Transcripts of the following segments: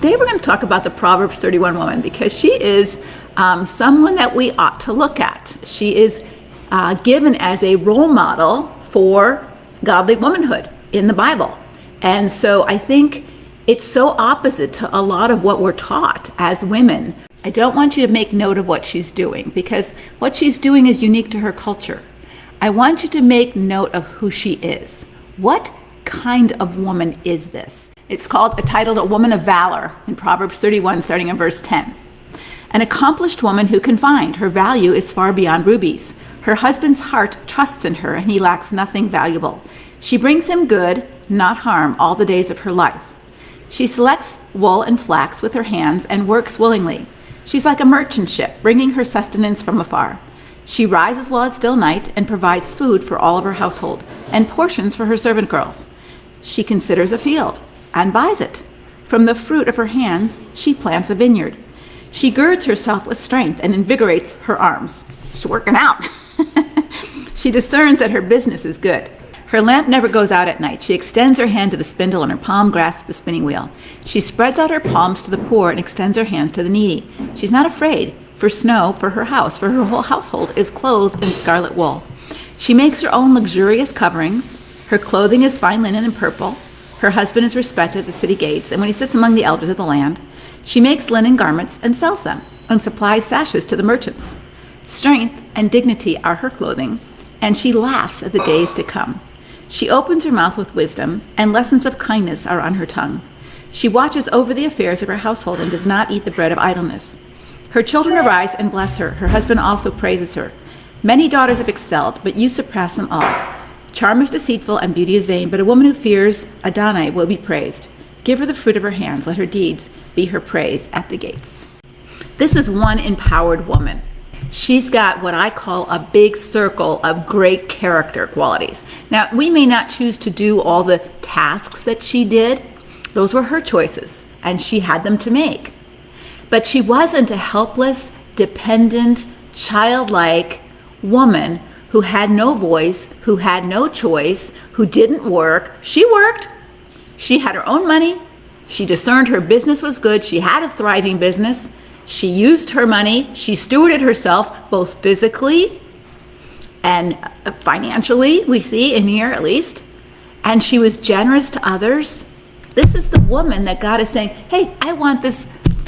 today we're going to talk about the Proverbs 31 woman because she is someone that we ought to look at. She is given as a role model for godly womanhood in the Bible. And so I think it's so opposite to a lot of what we're taught as women. I don't want you to make note of what she's doing because what she's doing is unique to her culture. I want you to make note of who she is. What kind of woman is this? It's titled A Woman of Valor in Proverbs 31, starting in verse 10. An accomplished woman who can find. Her value is far beyond rubies. Her husband's heart trusts in her, and he lacks nothing valuable. She brings him good, not harm, all the days of her life. She selects wool and flax with her hands and works willingly. She's like a merchant ship, bringing her sustenance from afar. She rises while it's still night and provides food for all of her household and portions for her servant girls. She considers a field and buys it. From the fruit of her hands, she plants a vineyard. She girds herself with strength and invigorates her arms. She's working out. She discerns that her business is good. Her lamp never goes out at night. She extends her hand to the spindle and her palm grasps the spinning wheel. She spreads out her palms to the poor and extends her hands to the needy. She's not afraid for snow for her house, for her whole household is clothed in scarlet wool. She makes her own luxurious coverings. Her clothing is fine linen and purple. Her husband is respected at the city gates, and when he sits among the elders of the land, she makes linen garments and sells them, and supplies sashes to the merchants. Strength and dignity are her clothing, and she laughs at the days to come. She opens her mouth with wisdom, and lessons of kindness are on her tongue. She watches over the affairs of her household and does not eat the bread of idleness. Her children arise and bless her. Her husband also praises her. Many daughters have excelled, but you surpass them all. Charm is deceitful and beauty is vain, but a woman who fears Adonai will be praised. Give her the fruit of her hands. Let her deeds be her praise at the gates. This is one empowered woman. She's got what I call a big circle of great character qualities. Now, we may not choose to do all the tasks that she did. Those were her choices, and she had them to make. But she wasn't a helpless, dependent, childlike woman who had no voice, who had no choice, who didn't work. She worked. She had her own money. She discerned her business was good. She had a thriving business. She used her money. She stewarded herself both physically and financially, we see in here at least. And she was generous to others. This is the woman that God is saying, hey, I want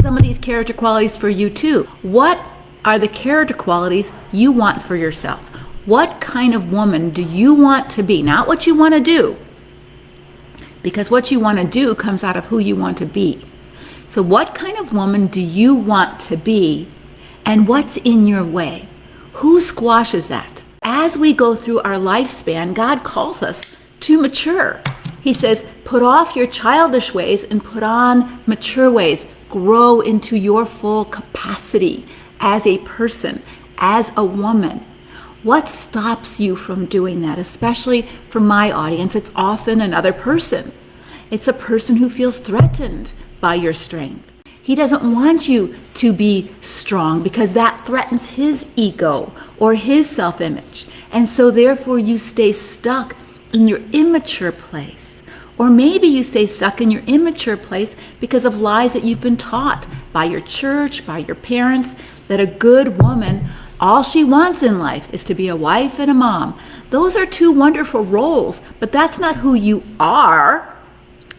some of these character qualities for you too. What are the character qualities you want for yourself? What kind of woman do you want to be? Not what you want to do. Because what you want to do comes out of who you want to be. So what kind of woman do you want to be? And what's in your way? Who squashes that? As we go through our lifespan, God calls us to mature. He says, put off your childish ways and put on mature ways. Grow into your full capacity as a person, as a woman. What stops you from doing that? Especially for my audience, it's often another person. It's a person who feels threatened by your strength. He doesn't want you to be strong because that threatens his ego or his self-image. And so therefore you stay stuck in your immature place. Or maybe you stay stuck in your immature place because of lies that you've been taught by your church, by your parents, that a good woman, all she wants in life is to be a wife and a mom. Those are two wonderful roles, but that's not who you are.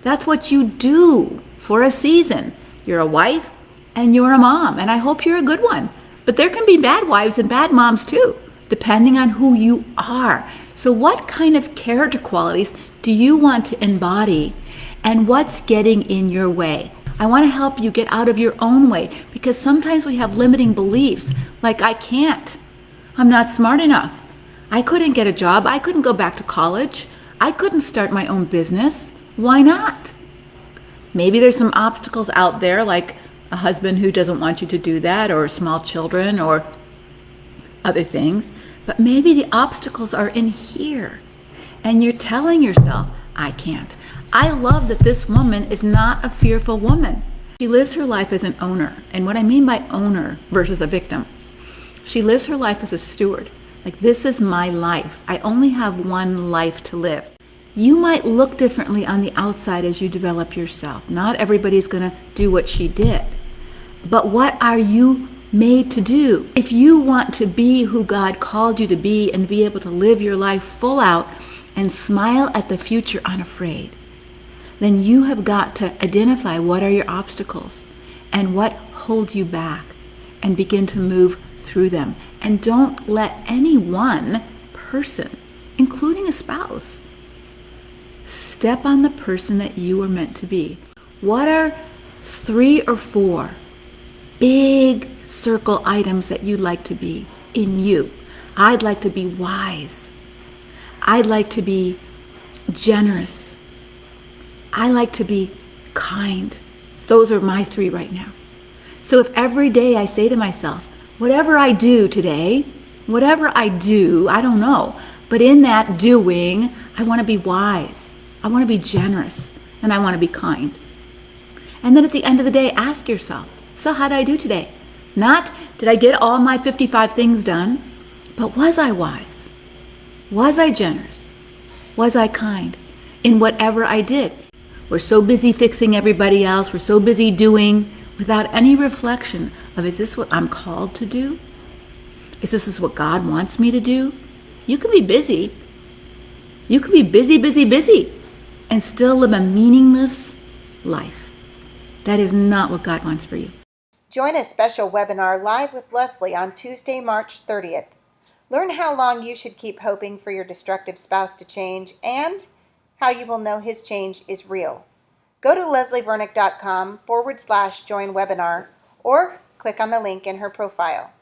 That's what you do for a season. You're a wife and you're a mom, and I hope you're a good one. But there can be bad wives and bad moms too, depending on who you are. So what kind of character qualities do you want to embody, and what's getting in your way? I want to help you get out of your own way, because sometimes we have limiting beliefs like I can't. I'm not smart enough. I couldn't get a job. I couldn't go back to college. I couldn't start my own business. Why not? Maybe there's some obstacles out there, like a husband who doesn't want you to do that, or small children, or other things. But maybe the obstacles are in here, and you're telling yourself, I can't. I love that this woman is not a fearful woman. She lives her life as an owner. And what I mean by owner versus a victim, she lives her life as a steward. Like, this is my life. I only have one life to live. You might look differently on the outside as you develop yourself. Not everybody's going to do what she did. But what are you made to do? If you want to be who God called you to be and be able to live your life full out and smile at the future unafraid, then you have got to identify what are your obstacles and what holds you back and begin to move through them. And don't let any one person, including a spouse, step on the person that you were meant to be. What are 3 or 4 big circle items that you'd like to be in you? I'd like to be wise. I'd like to be generous. I like to be kind. Those are my 3 right now. So if every day I say to myself, whatever I do today, whatever I do, I don't know, but in that doing, I want to be wise. I want to be generous, and I want to be kind. And then at the end of the day, ask yourself, so how did I do today? Not, did I get all my 55 things done? But was I wise? Was I generous? Was I kind in whatever I did? We're so busy fixing everybody else. We're so busy doing without any reflection of, is this what I'm called to do? Is this what God wants me to do? You can be busy. You can be busy, and still live a meaningless life. That is not what God wants for you. Join a special webinar live with Leslie on Tuesday, March 30th. Learn how long you should keep hoping for your destructive spouse to change and how you will know his change is real. Go to leslievernick.com/join webinar or click on the link in her profile.